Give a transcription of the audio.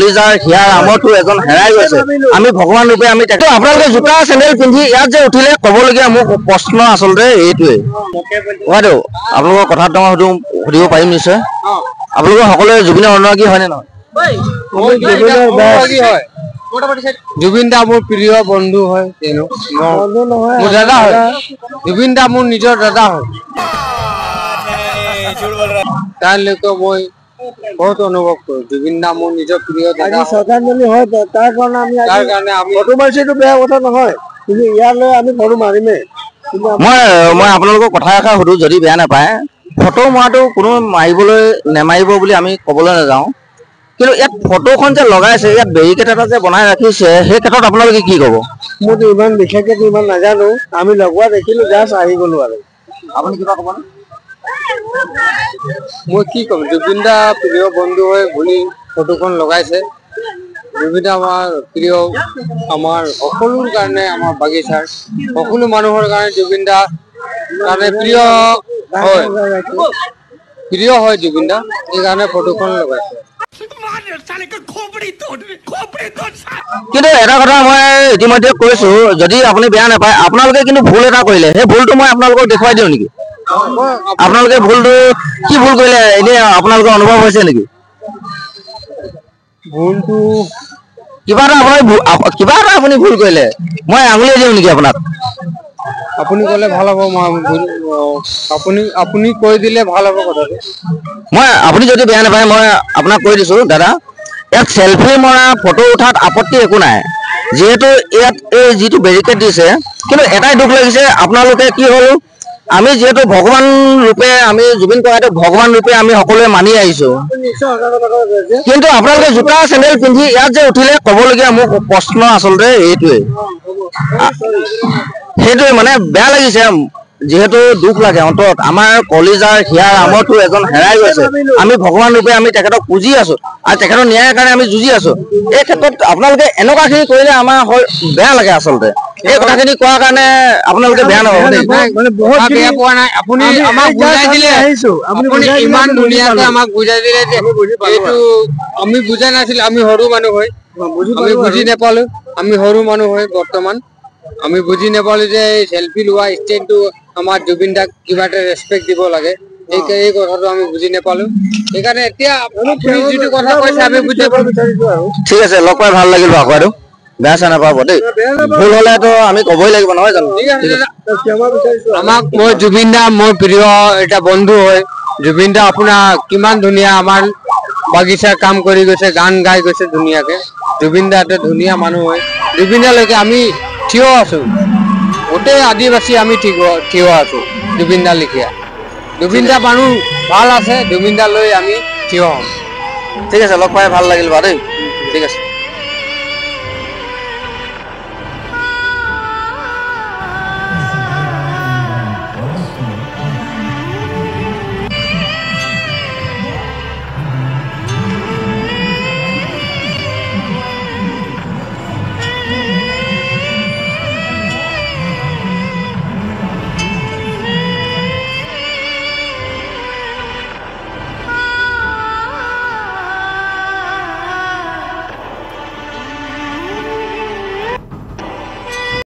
কলিজাৰ হিয়াৰ আমৰটো এজন হেৰাই গৈছে আমি ভগৱান ৰূপে আমি তাকে আপোনালোকে জোতা চেণ্ডেল পিন্ধি ইয়াত যে উঠিলে ক'বলগীয়া মোৰ প্ৰশ্ন আচলতে এইটোৱে বাইদেউ আপোনালোকৰ কথা মই সুধিব পাৰিম নিশ্চয় আপোনালোকৰ সকলোৱে জুবিনৰ অনুৰাগী হয়নে নহয় জুবিন দা মোৰ প্ৰিয় বন্ধু হয় মোৰ দাদা হয় জুবিন দা মোৰ নিজৰ দাদা হয় তালৈকে মই বহুত অনুভৱ কৰো জুবিন দা মোৰ নিজৰ প্ৰিয় দাদা শ্ৰদ্ধাঞ্জলি হয় তাৰ কাৰণে আমি ফটো মাৰিছো বেয়া কথা নহয় কিন্তু ইয়ালৈ আমি ফটো মাৰিমেই মই আপোনালোকক কথা এষাৰ সুধো যদি বেয়া নাপায় ফটো মৰাটো কোনো মাৰিবলৈ নেমাৰিব বুলি আমি ক'বলৈ নাযাওঁ কিন্তু ইয়াত ফটোখন যে লগাইছে ইয়াত বেৰিকেড এটা যে বনাই ৰাখিছে সেই ক্ষেত্ৰত আপোনালোকে কি ক'ব মইতো ইমান বিশেষকে ইমান নাজানো আমি লগোৱা দেখিলো জাষ্ট আহি গলো আৰু আপুনি কিবা ক'ব মই কি ক'ম জুবিন দা প্ৰিয় বন্ধু হয় বুলি ফটোখন লগাইছে জুবিন দা আমাৰ প্ৰিয় আমাৰ সকলোৰ কাৰণে আমাৰ বাগিচাৰ সকলো মানুহৰ কাৰণে জুবিন দা কাৰণে প্ৰিয় হয় জুবিন দা সেইকাৰণে ফটোখন লগাইছে কিন্তু এটা কথা মই ইতিমধ্যে কৈছো যদি আপুনি বেয়া নাপায় আপোনালোকে কিন্তু ভুল এটা কৰিলে সেই ভুলটো মই আপোনালোকক দেখুৱাই দিওঁ নেকি আপোনালোকে ভুলটো কি ভুল কৰিলে এনে আপোনালোকৰ অনুভৱ হৈছে নেকি ভুলটো কিবা এটা আপুনি ভুল কৰিলে মই আঙুলিয়াই দিওঁ নেকি আপোনাক আপুনি ক'লে ভাল হ'ব আপুনি কৈ দিলে ভাল হ'ব কথাটো আপুনি যদি বেয়া নাপায় মই আপোনাক কৈ দিছো দাদা ইয়াত সেলফি মৰা ফটো উঠাত আপত্তি একো নাই যিহেতু ইয়াত এই যিটো বেৰিকেড দিছে কিন্তু এটাই দুখ লাগিছে আপোনালোকে কি হ'ল আমি যিহেতু ভগৱান ৰূপে আমি জুবিন ককাইদেউ ভগৱান ৰূপে আমি সকলোৱে মানি আহিছো কিন্তু আপোনালোকে জোতা চেণ্ডেল পিন্ধি ইয়াত যে উঠিলে ক'বলগীয়া মোৰ প্ৰশ্ন আচলতে সেইটোৱে মানে বেয়া লাগিছে যিহেতু দুখ লাগে অন্তৰত আমাৰ কলিজাৰ হিয়াৰ আমৰটো এজন হেৰাই গৈছে আমি ভগৱান ৰূপে আমি তেখেতক পুজি আছো আৰু তেখেতৰ ন্যায়ৰ কাৰণে আমি যুঁজি আছো এই ক্ষেত্ৰত আপোনালোকে এনেকুৱাখিনি কৰিলে আমাৰ বেয়া লাগে আচলতে এই কথাখিনি কোৱাৰ কাৰণে আপোনালোকে বেয়া নাপাব আপুনি আমাক বুজাই দিলে আপুনি ইমান ধুনীয়াকৈ আমাক বুজাই দিলে যে এইটো আমি বুজা নাছিলো আমি সৰু মানুহ হয় আমি বুজি নাপালো আমি সৰু মানুহ হয় বৰ্তমান আমি বুজি নাপালো যে সেলফি লোৱা ষ্টেণ্ডটো আমাৰ জুবিন দাক কিবা এটা ৰেছপেক্ট দিব লাগে এই কথাটো আমি বুজি নাপালো সেইকাৰণে এতিয়া আপুনি যিটো কথা কৈছে আমি বুজি পাব বিচাৰিছো আৰু ঠিক আছে লগ পাই ভাল লাগিল বাৰু বেয়া চেয়া নাপাব দেই ভুল হ'লেতো আমি ক'বই লাগিব নহয় জানো আমাক মই জুবিন দা মোৰ প্ৰিয় এটা বন্ধু হয় জুবিন দা আপোনাৰ কিমান ধুনীয়া আমাৰ বাগিচাৰ কাম কৰি গৈছে গান গাই গৈছে ধুনীয়াকে জুবিন দা এটা ধুনীয়া মানুহ হয় জুবিন দালৈকে আমি থিয় আছো গোটেই আদিবাসী আমি থিয় আছো জুবিন দা লিখিয়া জুবিন দা মানুহ ভাল আছে জুবিন দা লৈ আমি থিয় হম ঠিক আছে লগ পাই ভাল লাগিল বাৰু দেই ঠিক আছে